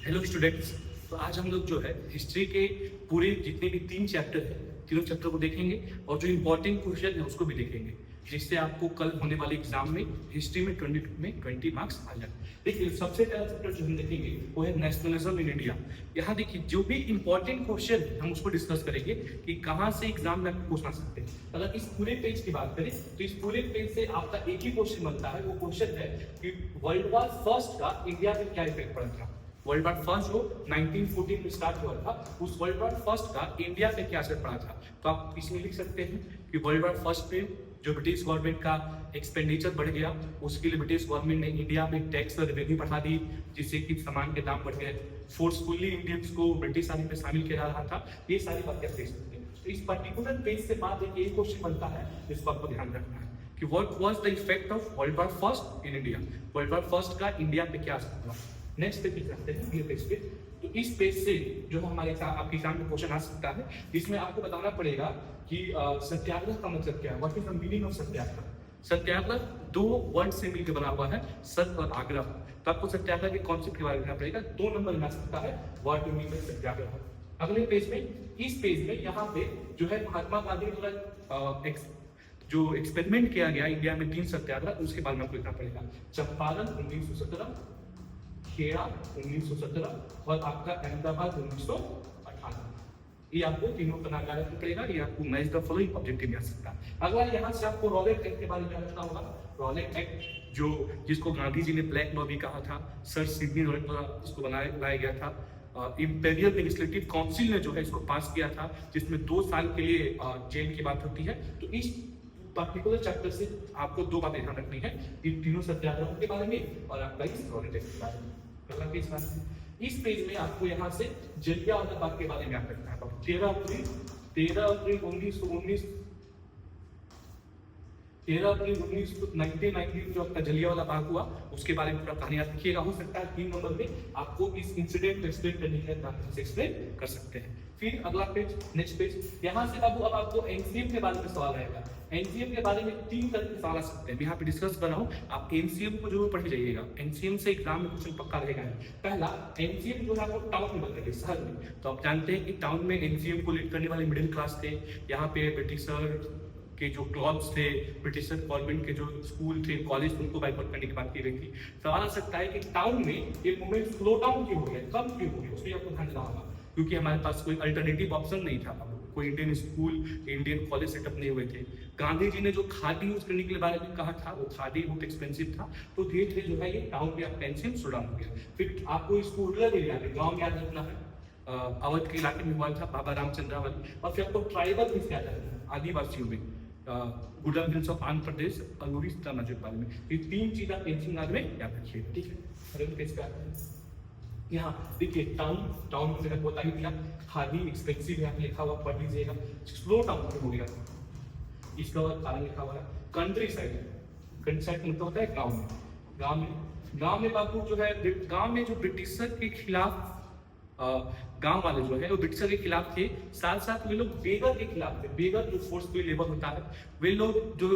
Hello students. तो आज हम लोग जो है हिस्ट्री के पूरे जितने भी 3 चैप्टर हैं, तीनों चैप्टर को देखेंगे और जो इम्पोर्टेंट क्वेश्चन है उसको भी देखेंगे, जिससे आपको कल होने वाले एग्जाम में हिस्ट्री में 20 मार्क्स आ जाए। देखिए, सबसे पहला चैप्टर जो हम देखेंगे वो है नेशनलिज्म इन इंडिया। यहाँ देखिए, जो भी इंपॉर्टेंट क्वेश्चन हम उसको डिस्कस करेंगे कि कहाँ से एग्जाम में आपको पूछ आ सकते हैं। अगर इस पूरे पेज की बात करें तो इस पूरे पेज से आपका एक ही क्वेश्चन बनता है। वो क्वेश्चन है कि वर्ल्ड वॉर फर्स्ट का इंडिया में क्या इफेक्ट पड़ा था। वर्ल्ड वॉर फर्स्ट जो 1914 में स्टार्ट हुआ था, उस वर्ल्ड वॉर फर्स्ट का इंडिया पे क्या असर पड़ा था। तो आप इसमें लिख सकते हैं कि वर्ल्ड वॉर फर्स्ट में जो ब्रिटिश गवर्नमेंट का एक्सपेंडिचर बढ़ गया, उसके लिए ब्रिटिश गवर्नमेंट ने इंडिया में टैक्स और रेवेन्यू बढ़ा दी, जिससे कि सामान के दाम बढ़ गए। फोर्सफुली इंडियंस को ब्रिटिश आर्मी में शामिल किया जा रहा था। ये सारी बातें आप देख सकते हैं। तो इस पर्टिकुलर पेज से बात एक क्वेश्चन बनता है जिसको आपको ध्यान रखना है कि what was the effect of world war first in India. World war first का इंडिया पे क्या असर पड़ा। नेक्स्ट पेज पे चलते हैं, ये पेज पे। तो इस पेज से जो हमारे आपके एग्जाम में क्वेश्चन आ सकता है, इसमें आपको बताना पड़ेगा कि सत्याग्रह का मतलब क्या है। What is the meaning of satyagraha. Satyagraha दो वर्ड से मिलकर बना हुआ है, सत्य और आग्रह। तो आपको सत्याग्रह के कॉन्सेप्ट के बारे में जानना पड़ेगा। 2 नंबर में आ सकता है व्हाट डू मीन बाय सत्याग्रह। अगले पेज में, इस पेज में यहाँ पे जो है महात्मा गांधी द्वारा जो एक्सपेरिमेंट किया गया इंडिया में 3 सत्याग्रह, उसके बारे में आपको लिखना पड़ेगा। चंपारण 1917, खेड़ा 1917 और आपका अहमदाबाद 1918। ये आपको तीनों का नाम याद रखना पड़ेगा। ये आपको मैच द फॉलोइंग ऑब्जेक्टिव आ सकता है। अगला यहाँ से आपको रॉलेट एक्ट के बारे में जानना होगा। रॉलेट एक्ट जो जिसको गांधी जी ने ब्लैक लॉ भी कहा था, सर सिडनी रॉलेट द्वारा इसको लाया गया था। इंपेरियल लेजिस्लेटिव काउंसिल ने जो है इसको पास किया था, जिसमें 2 साल के लिए जेल की बात होती है। तो इस पर्टिकुलर चैप्टर से आपको 2 बातें ध्यान रखनी है, इन तीनों सत्याग्रहों के बारे में और आपका इस रॉलेट एक्ट के बारे में। अगला पेज इस पेज में आपको यहाँ से जलियांवाला बाग के बारे में याद रखना है। 13 अप्रैल 1919 1919 जो आपका जलियांवाला बाग हुआ, उसके बारे में कहानी याद रखिएगा। हो सकता है 3 नंबर में आपको इस इंसिडेंट को एक्सप्लेन करने के एक्सप्लेन कर सकते हैं। फिर अगला पेज, नेक्स्ट पेज, यहाँ से बाबू अब आपको एनसीएम के बारे में सवाल आएगा। एनसीएम के बारे में 3 तरह के सवाल आ सकते हैं। यहाँ पे डिस्कस कर रहा हूँ, आप एनसीएम को जरूर पढ़ जाइएगा। एनसीएम से एग्जाम में क्वेश्चन पक्का रहेगा। पहला, एनसीएम जो है आपको टाउन में बनता है, शहर में। तो आप जानते हैं कि टाउन में एनसीएम को लीड करने वाले मिडिल क्लास थे। यहाँ पे ब्रिटिशर के जो क्लब्स थे, ब्रिटिशर गवर्नमेंट के जो स्कूल थे, कॉलेज, उनको बाइकआउट करने की बात की गई थी। सवाल आ सकता है कि टाउन में ये मूवमेंट स्लो डाउन क्यों हो गया, कम क्यों हो गया, उसमें आपको ध्यान देना होगा। क्योंकि हमारे पास कोई अल्टरनेटिव ऑप्शन नहीं था, कोई Indian school, Indian college setup नहीं हुए थे। गांधी जी ने जो खादी यूज करने के बारे में कहा था, वो खादी बहुत एक्सपेंसिव था। तो धीरे धीरे जो है ये टाउन में आपका एनसीएम स्लो डाउन हो गया। फिर आपको इसको रूरल एरिया में, गाँव में याद रखना है। अवध के इलाके में हुआ था, बाबा रामचंद्रावली। और फिर आपको ट्राइबल में याद रखना है, आदिवासियों में, Goodell hills of Andhra Pradesh, Alluri Sitamarhi के बारे में। ये 3 चीज आप एनसीएम में याद रखिए, ठीक है। अगले पेज पे आते हैं। यहाँ देखिए, टाउन में मैंने बता ही दिया, खादी एक्सपेंसिव है, यहाँ लिखा हुआ पढ़ लीजिएगा। स्लो टाउन हो गया, इसका कारण लिखा हुआ है। कंट्री साइड मतलब होता है गांव में बाबू जो है, गांव में जो ब्रिटिशर के खिलाफ गांव वाले जो है वो ब्रिटिशर के खिलाफ थे। साथ साथ वे लोग बेगर के खिलाफ थे। बेगर जो फोर्सफुल लेबर होता है, वे लोग जो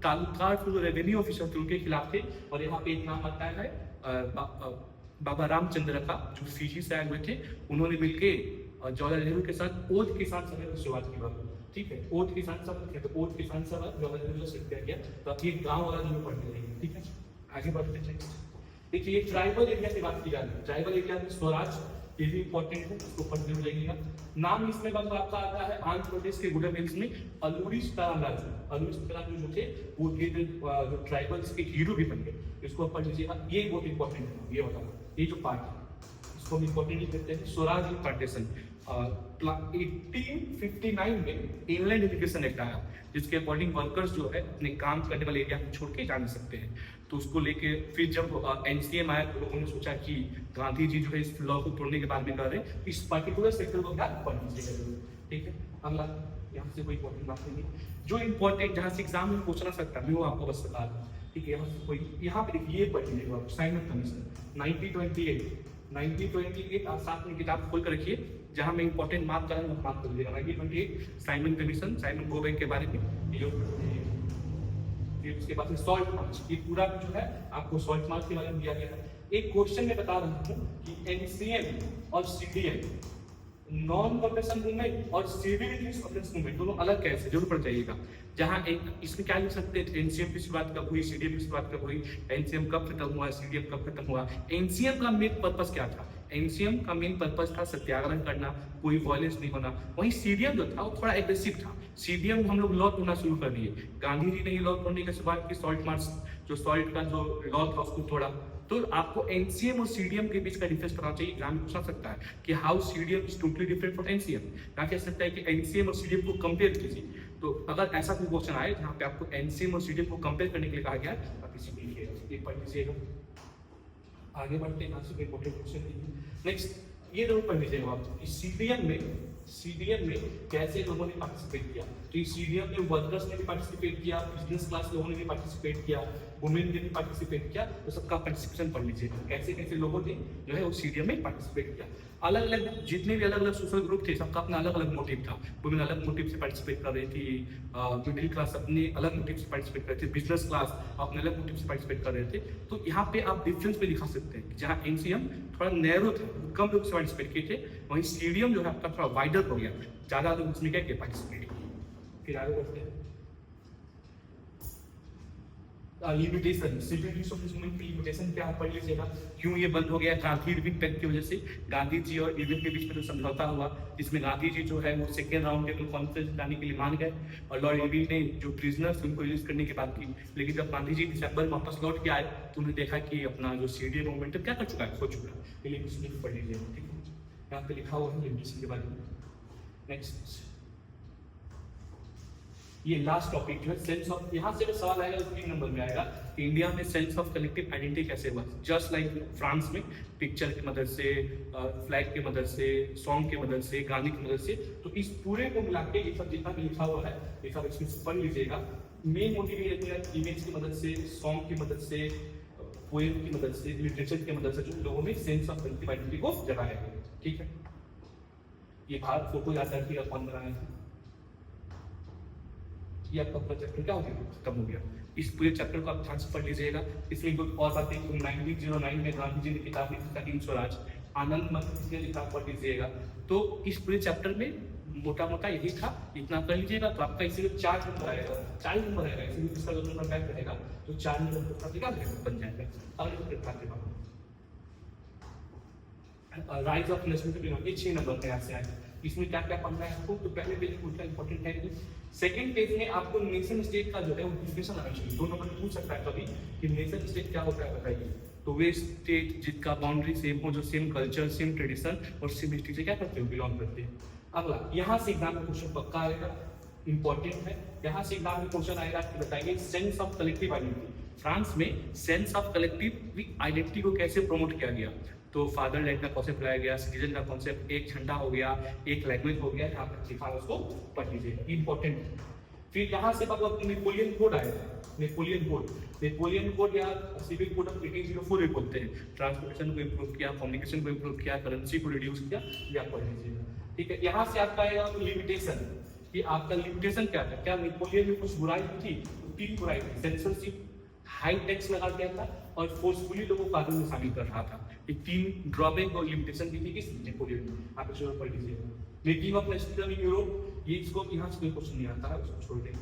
तालुकात जो रेवेन्यू ऑफिसर थे उनके खिलाफ थे। और यहाँ पे एक नाम आता है बाबा रामचंद्र का, जो फीजी से आए हुए थे। उन्होंने मिलकर जवाहरलाल नेहरू के साथ ओथ किसान सभा की शुरुआत की बात, ठीक है। ओथ किसान सभा, तो ओथ किसान सभा जवाहरलाल नेहरू से किया गया। तो अब ये गांव वाला जो पढ़ने लगे, ठीक है। आगे बढ़ते हैं। देखिए, ये ट्राइबल एरिया की बात की जा रही है। ट्राइबल एरिया में स्वराज, ये भी इंपॉर्टेंट है, इसको पढ़ने में लगेगा। नाम इसमें बस आपका आता है आंध्र प्रदेश के गुडम हिल्स में अलूरी सीताराम राजू। अलूरी सीताराम जो थे वो जो ट्राइबल्स के हीरो भी बन गए। इसको पढ़ लीजिएगा, ये बहुत इंपॉर्टेंट है। ये बताओ, ये जो पार्ट है इसको हम इंपॉर्टेंट देते हैं। स्वराज प्लांटेशन 1859 में इंलैंड इरिगेशन एक्ट आया, जिसके अकॉर्डिंग वर्कर्स जो है अपने काम करने वाले एरिया को छोड़ के जा नहीं सकते हैं। तो उसको लेके फिर जब एनसीएम आया तो लोगों ने सोचा कि गांधी जी जो है इस लॉ को तोड़ने के बारे में कर रहे हैं, इस पर्टिकुलर सेक्टर को ध्यान पढ़ लीजिएगा जरूर, ठीक है। अगला, यहाँ से कोई इंपॉर्टेंट बात नहीं, जो इंपॉर्टेंट जहाँ से एग्जाम में पूछना सकता है वो आपको बस बता दूँ, ठीक है। यहाँ पे देखिए, ये पढ़ लीजिएगा, साइमन कमीशन 1928 आप साथ में किताब खोल कर रखिए, जहां मैं इंपॉर्टेंट मार्क कर रहा हूँ मार्क कर दीजिएगा। 1928 साइमन कमीशन, साइमन गोबैक के बारे में। ये उसके बाद सॉल्ट मार्च, ये पूरा जो है आपको सॉल्ट मार्च के बारे में दिया गया है। एक क्वेश्चन में बता रहा हूँ कि एनसीएम और सीडीएम, नॉन कॉर्पोरेशन मूवमेंट और सिविल डिसऑर्डर्स मूवमेंट, दोनों अलग कैसे, जरूर पढ़ जाइएगा। जहाँ एक इसमें क्या लिख सकते हैं, एनसीएम की शुरुआत कब हुई, सीडीएम की शुरुआत कब हुई, एनसीएम कब खत्म हुआ, सीडीएम कब खत्म हुआ। एनसीएम का मेन पर्पस क्या था? एनसीएम का मेन पर्पस था सत्याग्रह करना, कोई वायलेंस नहीं होना। वहीं सीडीएम जो था वो थोड़ा एग्रेसिव था। सीडीएम हम लोग लॉ तोड़ना शुरू कर दिए, गांधी जी ने ही लॉ तोड़ने के शुरुआत की, सॉल्ट मार्च, जो सॉल्ट का जो लॉ था उसको तोड़ा। तो आपको एनसीएम और सीडीएम के बीच का डिफरेंस पता चाहिए। एग्जाम में पूछा सकता है कि how CDM is totally different from NCM. क्या कह सकता है कि एनसीएम और सीडीएम को कंपेयर कीजिए। तो अगर ऐसा कोई क्वेश्चन आए जहाँ पे आपको एनसीएम और सीडीएम को कंपेयर करने के लिए कहा गया है, आप इसी को लिखिएगा, एक पढ़ लीजिएगा। आगे बढ़ते हैं, आपसे इंपॉर्टेंट क्वेश्चन। नेक्स्ट ये जरूर पढ़ लीजिएगा आप, सीडीएम में कैसे लोगों ने पार्टिसिपेट किया। तो सीडीएम में वर्कर्स ने भी पार्टिसिपेट किया, बिजनेस क्लास लोगों ने भी पार्टिसिपेट किया, वुमेन ने भी पार्टिसिपेट किया। तो सबका पार्टिसिपेशन पढ़ लीजिए, कैसे कैसे लोगों ने जो है वो सीडीएम में पार्टिसिपेट किया। अलग अलग जितने भी अलग अलग सोशल ग्रुप थे, सबका अपना अलग अलग मोटिव था। वुमेन अलग मोटिव से पार्टिसिपेट कर रही थी, मिडिल क्लास अपने अलग मोटिव से पार्टिसिपेट कर रहे थे, बिजनेस क्लास अपने अलग मोटिव से पार्टिसिपेट कर रहे थे। तो यहाँ पे आप डिफरेंस पे दिखा सकते हैं, जहाँ एनसीएम थोड़ा नैरो था, कम लोग से पार्टिसिपेट किए थे, वहीं सीडीएम जो है आपका थोड़ा वाइडर हो गया, ज्यादा लोग उसमें क्या पार्टिसिपेट किए। फिर आगे बढ़ते हैं, लिमिटेशन, सिविल डिसऑर्डर्स मूवमेंट की लिमिटेशन क्या पढ़ लीजिएगा। क्यों ये बंद हो गया? गांधी इरविन पैक्ट की वजह से। गांधी जी और इरविन के बीच में जो समझौता हुआ, जिसमें गांधी जी जो है वो सेकेंड राउंड टेबल कॉन्फ्रेंस जाने के लिए मान गए, और लॉर्ड इरविन ने जो प्रिजनर्स उनको रिलीज करने की बात की। लेकिन जब गांधी जी दिसंबर में वापस लौट के आए तो उन्हें देखा कि अपना जो सीडीएम मूवमेंट क्या कर चुका है, खो चुका है। लिमिटेशन पढ़ लीजिएगा, ठीक है, यहाँ पे लिखा हुआ है लिमिटेशन के बारे में। नेक्स्ट ये लास्ट टॉपिक जो है सेंस ऑफ, यहाँ से जो सवाल आएगा 3 नंबर में आएगा, इंडिया में सेंस ऑफ कलेक्टिव आइडेंटिटी कैसे हुआ। जस्ट लाइक फ्रांस में पिक्चर की मदद से, फ्लैग की मदद से, सॉन्ग की मदद से, गाने की मदद से। तो इस पूरे को मिला के ये सब जितना भी लिखा हुआ है ये सब इसमें पढ़ लीजिएगा। मेन मोटिव ये है इमेज की मदद से, सॉन्ग की मदद से, पोएम की मदद से, लिटरेचर की मदद से जो लोगों में सेंस ऑफ कलेक्टिव आइडेंटिटी को जगाया गया, ठीक है। ये भारत फोटो याद रखिएगा कौन बनाया है। ये आपका पूरा चैप्टर क्या हो गया, खत्म हो गया। इस पूरे चैप्टर को आप ध्यान से पढ़ लीजिएगा। इसमें कुछ और बातें, 1909 में गांधी जी ने किताब लिखी था, 3 स्वराज, आनंद मत ने लिखा, पढ़ लीजिएगा। तो इस पूरे चैप्टर में मोटा मोटा यही था, इतना कर लीजिएगा। तो आपका इसी 4 नंबर आएगा, 4 नंबर आएगा, इसी इसका 2 नंबर बैक रहेगा, तो 4 नंबर बन जाएगा। राइज ऑफ नेशनलिज्म, ये 6 नंबर यहाँ से आएगा। इसमें क्या क्या पढ़ना है आपको, तो पहले पेज में उनका इंपॉर्टेंट है। सेकंड पेज में आपको नेशन स्टेट का जो है वो डिफिनेशन आना चाहिए। 2 नंबर पूछ सकता है कभी कि नेशन स्टेट क्या होता है, बताइए। तो वे स्टेट जिसका बाउंड्री सेम हो, जो सेम कल्चर, सेम ट्रेडिशन और सेम हिस्ट्री से क्या करते हो, बिलोंग करते हैं। अगला, यहाँ से एग्जाम में क्वेश्चन पक्का आएगा, इंपॉर्टेंट है। यहाँ से एग्जाम में क्वेश्चन आएगा कि बताइए sense of collective identity. France में सेंस ऑफ कलेक्टिव आइडेंटिटी को कैसे प्रमोट किया गया। तो फादरलैंड का कॉन्सेप्ट लाया गया, सिटीजन का कॉन्सेप्ट, एक झंडा हो गया, एक लैंग्वेज हो गया, यहाँ पर लिखा है उसको पढ़ लीजिए, इंपॉर्टेंट। फिर यहाँ से नेपोलियन कोड आएगा, नेपोलियन कोड या सिविल कोड ऑफ 1804 बोलते हैं। ट्रांसपोर्टेशन को इम्प्रूव किया, कम्युनिकेशन को इम्प्रूव किया, करेंसी को रिड्यूस किया, ये आप पढ़ लीजिएगा, ठीक है। यहाँ से आपका आएगा लिमिटेशन, कि आपका लिमिटेशन क्या था, क्या नेपोलियन में कुछ बुराई थी? 3 बुराई थी, सेंसरशिप, हाई टैक्स लगा दिया था, और फोर्सफुली लोगों को कानून में शामिल कर रहा था। ये 3 ड्रॉबैक और लिमिटेशन भी थी किस नेपोलियन में, आप इसको पढ़ लीजिएगा। Making of nationalism in Europe, ये इसको यहाँ से कोई क्वेश्चन नहीं आता है, उसको छोड़ देंगे,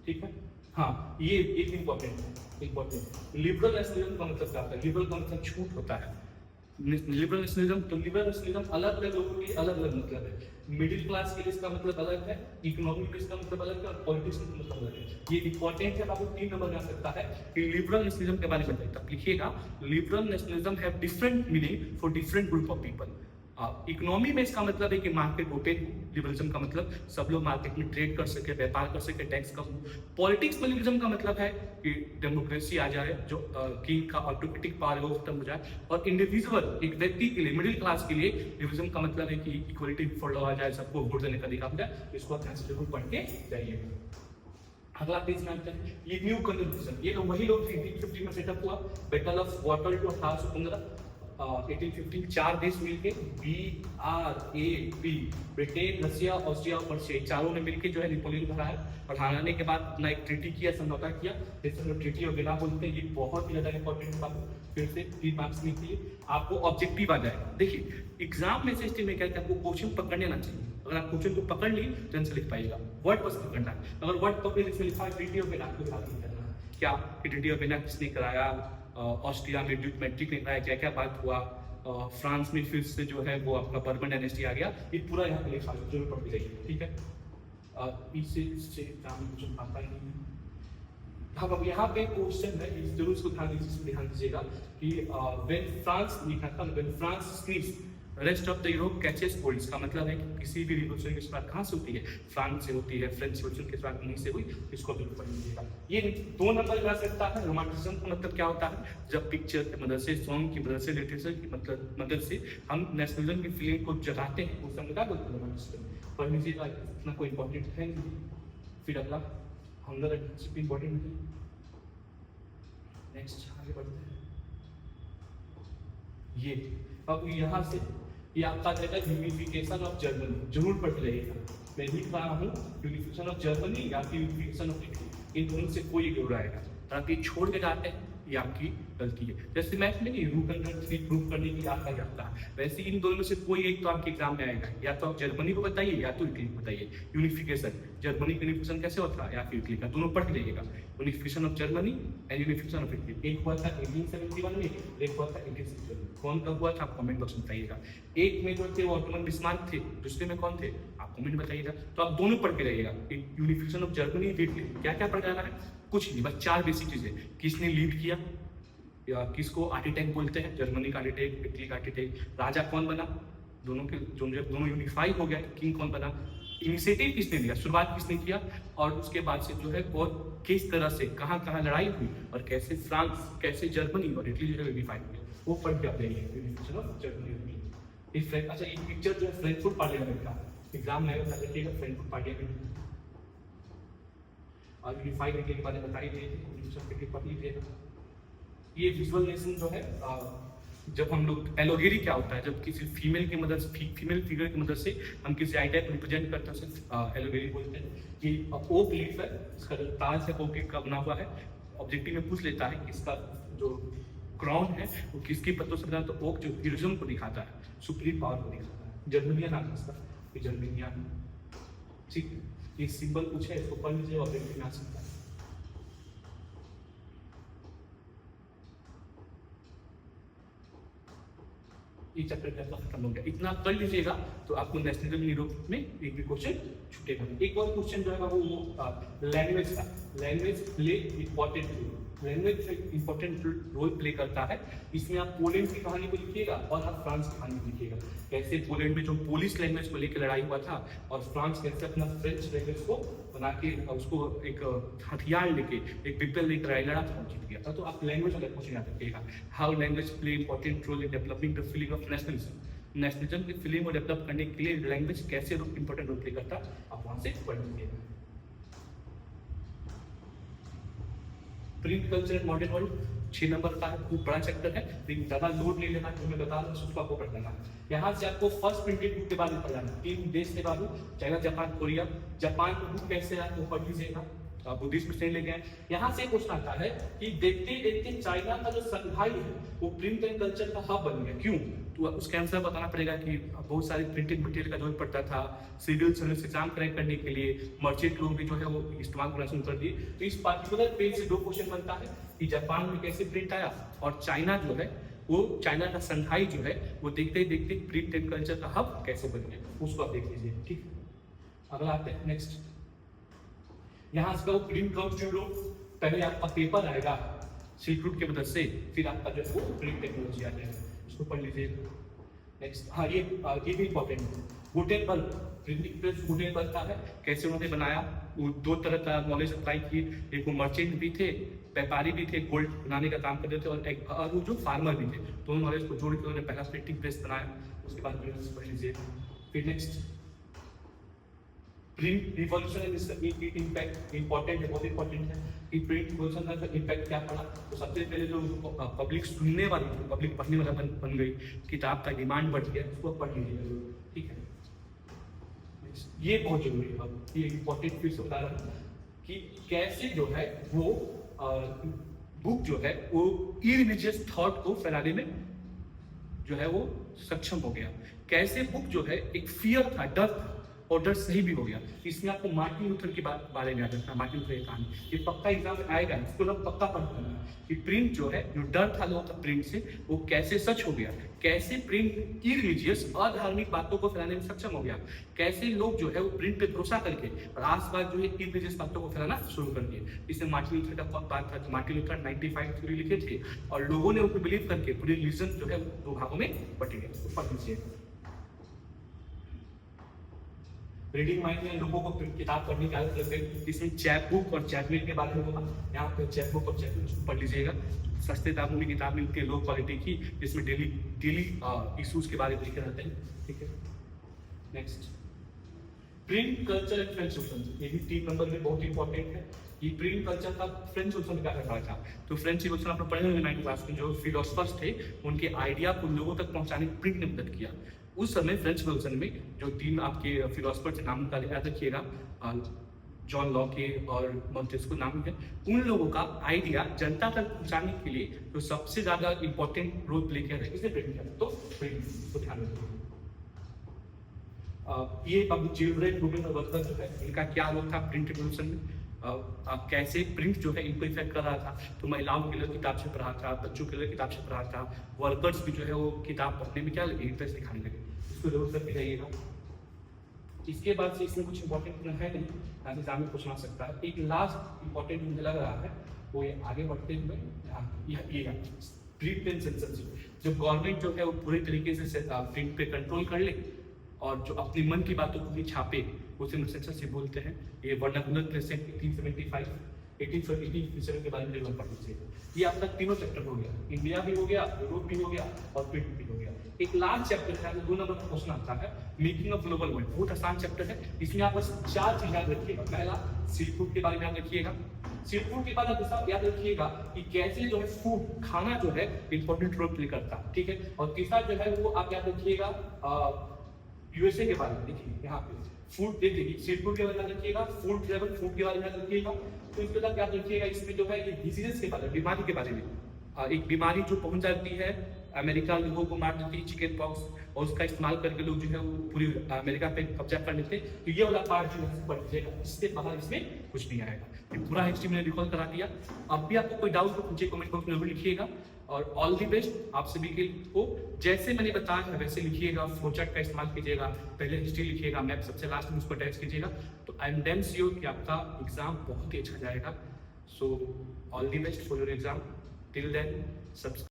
ठीक है। हाँ, ये एक इंपॉर्टेंट लिबरल नेशनलिज्म का मतलब क्या होता है। लिबरल का मतलब छूट होता है। लिबरल नेशनलिज्म, तो लिबरल नेशनलिज्म अलग अलग लोगों के अलग अलग मतलब है। मिडिल क्लास के लिए इसका मतलब अलग है, इकोनॉमी के इसका मतलब अलग है, और पॉलिटिक्स का मतलब अलग है। ये इंपॉर्टेंट है, आपको 3 नंबर आ सकता है कि लिबरल नेशनलिज्म के बारे में तब लिखिएगा। Liberal nationalism have different meaning for different group of people. Economy में इसका मतलब है कि मार्केट ओपन, लिबरलिज्म का मतलब सब लोग मार्केट में ट्रेड कर सके, व्यापार कर सके, टैक्स कम। पॉलिटिक्स में लिबरलिज्म का मतलब है कि डेमोक्रेसी आ जाए, जो किंग का ऑटोक्रेटिक पावर है वो खत्म हो जाए, और इंडिविजुअल, एक व्यक्ति के लिए, मिडिल क्लास के लिए लिबरलिज्म का मतलब है कि इक्वलिटी बिफोर लॉ आ जाए, सबको वोट देने का अधिकार मिले। इसको ध्यान से जरूर पढ़ के जाइएगा। अगला पेज में आते हैं, ये न्यू कॉन्स्टिट्यूशन, ये तो वही लोग 1950 में सेटअप हुआ, बैटल ऑफ वाटरलू 1815, 1815 चार देश मिलके BRAP, ब्रिटेन, रशिया, ऑस्ट्रिया और पर्शिया, चारों ने मिलकर जो है नेपोलियन को हराया और हराने के बाद अपना एक ट्रीटी किया, समझौता किया, जिसे हम ट्रीटी ऑफ वेना बोलते हैं। ये बहुत ही ज्यादा इंपॉर्टेंट बात, फिर से 3 मार्क्स में के लिए आपको ऑब्जेक्टिव आ जाएगा। देखिए एग्जाम में से स्टेज में क्या है, आपको क्वेश्चन पकड़ने ना चाहिए। अगर आप क्वेश्चन को पकड़ ली तो आंसर लिख पाएगा। वर्ड बस पकड़ना है, अगर वर्ड पकड़ इसमें लिखा है ट्रीटी ऑफ वेना, आपको याद नहीं करना क्या ट्रीटी ऑफ वेना किसने कराया, ऑस्ट्रिया में ड्यूक मैट्रिक ने कराया, क्या क्या बात हुआ, फ्रांस में फिर से जो है वो आपका बर्मन डायनेस्टी आ गया, ये पूरा यहाँ पे लिखा है, जरूर पढ़ के जाइए, ठीक है। इससे एग्जाम में कुछ आता ही नहीं है। हाँ, अब यहाँ पे क्वेश्चन है, जरूर इसको ध्यान दीजिएगा कि व्हेन फ्रांस लिखा था, when France squeeze rest of the Europe catches cold, इसका मतलब है कि किसी भी रिवॉल्यूशन की शुरुआत कहाँ से होती है, फ्रांस से होती है। फ्रेंच रिवॉल्यूशन की शुरुआत वहीं से हुई, इसको जरूर पढ़ लीजिएगा। ये 2 नंबर का सकता है। रोमांटिसिज्म का मतलब क्या होता है, जब पिक्चर की मदद से, सॉन्ग की मदद से, लिटरेचर की मदद से हम नेशनलिज्म की फीलिंग को जगाते हैं, उस समय क्या बोलते हैं, रोमांटिसिज्म। पढ़ लीजिएगा, इतना कोई इंपॉर्टेंट है नहीं। फिर अगला हंगर इंपॉर्टेंट है। नेक्स्ट आगे बढ़ते हैं। ये अब यहाँ से ये आपका जाएगा यूनिफिकेशन ऑफ जर्मनी, जरूर पढ़ लेगा। मैं लिख रहा हूँ यूनिफिकेशन ऑफ जर्मनी या फिर यूनिफिकेशन ऑफ इटली, इन दोनों से कोई जरूर आएगा। ताकि छोड़ के जाते हैं, ये आपकी गलती है। जैसे मैथ में नहीं रूट अंडर 3 प्रूव करने की आता जाता है, वैसे इन दोनों में से कोई एक तो आपके एग्जाम में आएगा। या तो आप जर्मनी को बताइए या तो इटली को बताइए। यूनिफिकेशन, जर्मनी का यूनिफिकेशन कैसे होता है या फिर इटली का, दोनों पढ़ के जाइएगा। Unification of Germany and unification of Italy, एक हुआ था 1871 में, एक हुआ था 1861 में। कौन कब हुआ था आप कमेंट बॉक्स में बताइएगा। एक में जो थे वो ऑटोमन बिस्मार्क थे, दूसरे में कौन थे आप कमेंट बताइएगा। तो आप दोनों पढ़ के रहिएगा, यूनिफिकेशन ऑफ जर्मनी, इटली। क्या क्या पढ़ जाना है, कुछ नहीं, बस 4 बेसिक चीजें। किसने लीड किया, या किसको आर्किटेक्ट बोलते हैं, जर्मनी का आर्किटेक्ट, इटली का आर्किटेक्ट। राजा कौन बना, दोनों के जब दोनों यूनिफाई हो गया, किंग कौन बना, इनिशिएटिव किसने लिया, शुरुआत किसने किया, और उसके बाद से जो है और किस तरह से कहाँ कहाँ लड़ाई हुई, और कैसे फ्रांस, कैसे जर्मनी और इटली जो है यूनिफाई हुई, वो पढ़ के आप लेंगे यूनिफिकेशन ऑफ जर्मनी। अच्छा, ये पिक्चर जो है फ्रैंकफर्ट पार्लियामेंट का एग्जाम में आएगा, फ्रैंकफर्ट पार्लियामेंट और यूनिफाई करने के बारे में बताई गई थी, पढ़ लीजिएगा। ये विजुअल नेशन जो है, जब हम लोग एलोगेरी क्या होता है, जब किसी फीमेल की मदद से, फीमेल फिगर की मदद से हम किसी आइडिया को रिप्रेजेंट करते हैं, उसे एलोगेरी बोलते हैं। कि ओक लीफ है, इसका जो ताज है ओक का बना हुआ है। ऑब्जेक्टिव में पूछ लेता है कि इसका जो क्राउन है वो किसकी पत्तों से बना, तो ओक जो हीरोइज्म को दिखाता है, सुप्रीम पावर को दिखाता है। जर्मनिया नाम है इसका, जर्मनिया, ठीक है। ये सिंबल पूछे, इसको पढ़ लीजिए, ऑब्जेक्टिव में आ सकता है। ये चैप्टर का खत्म हो गया, इतना कर लीजिएगा तो आपको नेशनलिज्म यूरोप में एक भी क्वेश्चन छूटेगा। एक और क्वेश्चन जो है वो लैंग्वेज का, language play important role, language important role play करता है। इसमें आप पोलैंड की कहानी को लिखिएगा और आप फ्रांस की कहानी को लिखिएगा। कैसे पोलैंड में जो पोलिश लैंग्वेज को लेकर लड़ाई हुआ था, और फ्रांस कैसे अपना फ्रेंच लैंग्वेज को बना के उसको एक हथियार लेके, एक पिपल लेकर लड़ा था, जीत गया था। तो आप लैंग्वेज वाला क्वेश्चन याद रखिएगा। How language play important role in developing the feeling of nationalism, nationalism की फीलिंग को डेवलप करने के लिए लैंग्वेज कैसे इंपॉर्टेंट रोल प्ले करता है, आप वहां से पढ़ लीजिएगा। Print culture and modern world 6 number का है, खूब बड़ा चैप्टर है, लेकिन ज्यादा लोड नहीं लेना, जो मैं बता रहा हूँ उसको आपको पढ़ लेना। यहाँ से आपको फर्स्ट प्रिंटेड बुक के बारे में पढ़ना है। 3 देश के बारे में, चाइना, जापान, कोरिया। जापान की बुक कैसे है वो पढ़ लीजिएगा, बुद्धिज्म से ले गए। यहाँ से क्वेश्चन आता है कि देखते देखते चाइना का जो संघाई है वो प्रिंट एंड कल्चर का हब बन गया, क्यों? तो उसका आंसर बताना पड़ेगा कि बहुत सारे प्रिंटेड मटेरियल का जरूरत पड़ता था, सिविल सर्विस एग्जाम क्रैक करने के लिए मर्चेंट लोग भी जो है वो इस्तेमाल करना शुरू कर दिए। तो इस पार्टिकुलर पेज से 2 क्वेश्चन बनता है कि जापान में कैसे प्रिंट आया, और चाइना जो है वो, चाइना का संघाई जो है वो देखते देखते प्रिंट एंड कल्चर का हब कैसे बन गया, उसको आप देख लीजिए, ठीक। अगला आते हैं नेक्स्ट। यहाँ से प्रिंट कम्स टू यूरोप, पहले आपका पेपर आएगा सिल्क रूट की मदद से, फिर आपका जो है वो प्रिंट टेक्नोलॉजी आ जाएगा, इसको पढ़ लीजिए। नेक्स्ट, हाँ ये भी इंपॉर्टेंट है। गुटेनबर्ग, प्रिंटिंग प्रेस गुटेनबर्ग का है, कैसे उन्होंने बनाया, वो 2 तरह का नॉलेज अप्लाई किए, एक वो मर्चेंट भी थे, व्यापारी भी थे, गोल्ड बनाने का काम करते थे, और वो जो फार्मर भी थे, दोनों नॉलेज को जोड़ के उन्होंने पहला प्रिंटिंग प्रेस बनाया। उसके बाद पढ़ लीजिए। फिर नेक्स्ट, प्रिंट रिवॉल्यूशन एंड इसका इम्पैक्ट इंपॉर्टेंट है, बहुत इंपॉर्टेंट है कि प्रिंट रिवॉल्यूशन का इम्पैक्ट क्या पड़ा। तो सबसे पहले जो पब्लिक सुनने वाली थी, पब्लिक पढ़ने वाला बन गई, किताब का डिमांड बढ़ गया, उसको पढ़ लीजिएगा, ठीक है। ये बहुत जरूरी है, ये इंपॉर्टेंट फिर से बता रहा हूँ कि कैसे जो है वो बुक जो है वो इरिलीजियस थॉट को फैलाने में जो है वो सक्षम हो गया। कैसे बुक जो है एक फियर था, डर था, और डर सही भी हो गया। इसमें आपको मार्टिन लूथर के बारे में याद रखना, मार्टिन लूथर की कहानी, ये पक्का एग्जाम में आएगा, इसको लोग पक्का पढ़ना कि प्रिंट जो है, जो डर था लोगों का प्रिंट से, वो कैसे सच हो गया, कैसे प्रिंट इरिलीजियस अधार्मिक बातों को फैलाने में सक्षम हो गया, कैसे लोग जो है वो प्रिंट पे भरोसा करके और आसपास जो है इरिलीजियस बातों को फैलाना शुरू कर दिए। इसमें मार्टिन लूथर का बात था, मार्टिन लूथर 95 थ्योरी लिखे थे और लोगों ने उनको बिलीव करके पूरे रिलीजन जो है दो भागों में बट गया। तो पढ़ लीजिए। रीडिंग माइंड में लोगों को किताब पढ़ने की आदत लग गई, इसमें चैप बुक और चैपमेट के बारे में होगा, यहाँ पे चैप बुक और चैपमेट पढ़ लीजिएगा। सस्ते दामों में किताब मिलती है, लो क्वालिटी की, जिसमें डेली इश्यूज के बारे में लिखे रहते हैं, ठीक है। Next, print culture and French revolution, ये भी 3 नंबर में बहुत इंपॉर्टेंट है। ये प्रिंट कल्चर का फ्रेंच रिवॉल्यूशन क्या कर रहा था, तो फ्रेंच रिवॉल्यूशन आपने पढ़े होंगे 9th क्लास में, जो फिलोसफर्स थे उनके आइडिया को लोगों तक पहुंचाने में प्रिंट ने मदद किया। उस समय फ्रेंच रिवॉल्यूशन में जो 3 आपके फिलोसफर थे, नाम का याद रखिएगा, जॉन लॉके और मॉन्टेस्क्यू नाम है, उन लोगों का आइडिया जनता तक पहुंचाने के लिए जो सबसे ज्यादा इंपॉर्टेंट रोल प्ले किया है, इसे प्रिंट किया। तो प्रिंट को ध्यान रखिए। ये अब चिल्ड्रेन वुमेन और वर्कर जो है, इनका क्या रोल था प्रिंट रिवॉल्यूशन में, कैसे प्रिंट जो है इनको इफेक्ट कर रहा था। तो महिलाओं के लिए किताब से पढ़ा था, बच्चों के लिए किताब से पढ़ा था, वर्कर्स भी जो है वो किताब पढ़ने में क्या लगे, इंटरेस्ट दिखाने लगे। इसको जरूर करके जाइएगा। इसके बाद से इसमें कुछ इंपॉर्टेंट है नहीं, आज एग्जाम में पूछना सकता है। एक लास्ट इंपॉर्टेंट मुझे लग रहा है, वो ये आगे बढ़ते हुए ये प्रिंट एंड सेंसरशिप। जब गवर्नमेंट जो है वो पूरी तरीके से प्रिंट पे कंट्रोल कर ले और जो अपनी मन की बातों को भी छापे, उसे सेंसरशिप बोलते हैं। ये वर्नाकुलर प्रेसेंट 1875 1847 के बारे में डेवलप करना चाहिए। ये आपका तीनों चैप्टर हो गया, इंडिया भी हो गया, यूरोप भी हो गया और प्रिंट भी हो गया। एक लास्ट चैप्टर है, 2 नंबर का क्वेश्चन आता है, मेकिंग ऑफ ग्लोबल वर्ल्ड। बहुत आसान चैप्टर है, इसमें आप बस 4 चीज याद रखिएगा। पहला, सिल्क रूट के बारे में याद रखिएगा। सिल्क रूट के बाद आप याद रखिएगा कि कैसे जो है फूड, खाना जो है इंपॉर्टेंट रोल प्ले करता है, ठीक है। और तीसरा जो है वो आप याद रखिएगा यूएसए के बारे में। देखिए यहाँ पे फूड, देखिए सिल्क रूट के बारे में याद रखिएगा, फूड ट्रेवल, फूड के बारे में याद रखिएगा। तो इसके बाद याद रखिएगा इसमें जो है ये डिजीजेस के बारे में, बीमारी के बारे में, एक बीमारी जो पहुंच जाती है अमेरिका, लोगों को मार देती है, चिकन पॉक्स, और उसका इस्तेमाल करके लोग जो है वो पूरी अमेरिका पे कब्जा कर लेते हैं। तो ये वाला पार्ट जो है पढ़ लीजिएगा, इससे बाहर इसमें कुछ नहीं आएगा। ये पूरा हिस्ट्री मैंने रिकॉल करा दिया। अब भी आपको कोई डाउट हो मुझे कमेंट बॉक्स में जरूर लिखिएगा। और ऑल दी बेस्ट आप सभी के को, जैसे मैंने बताया है वैसे लिखिएगा, फ्लोचार्ट का इस्तेमाल कीजिएगा, पहले हिस्ट्री लिखिएगा, मैप सबसे लास्ट में उसको अटैच कीजिएगा। तो आई एम डैम श्योर कि आपका एग्जाम बहुत ही अच्छा जाएगा। So all the best for your exam. Till then subscribe.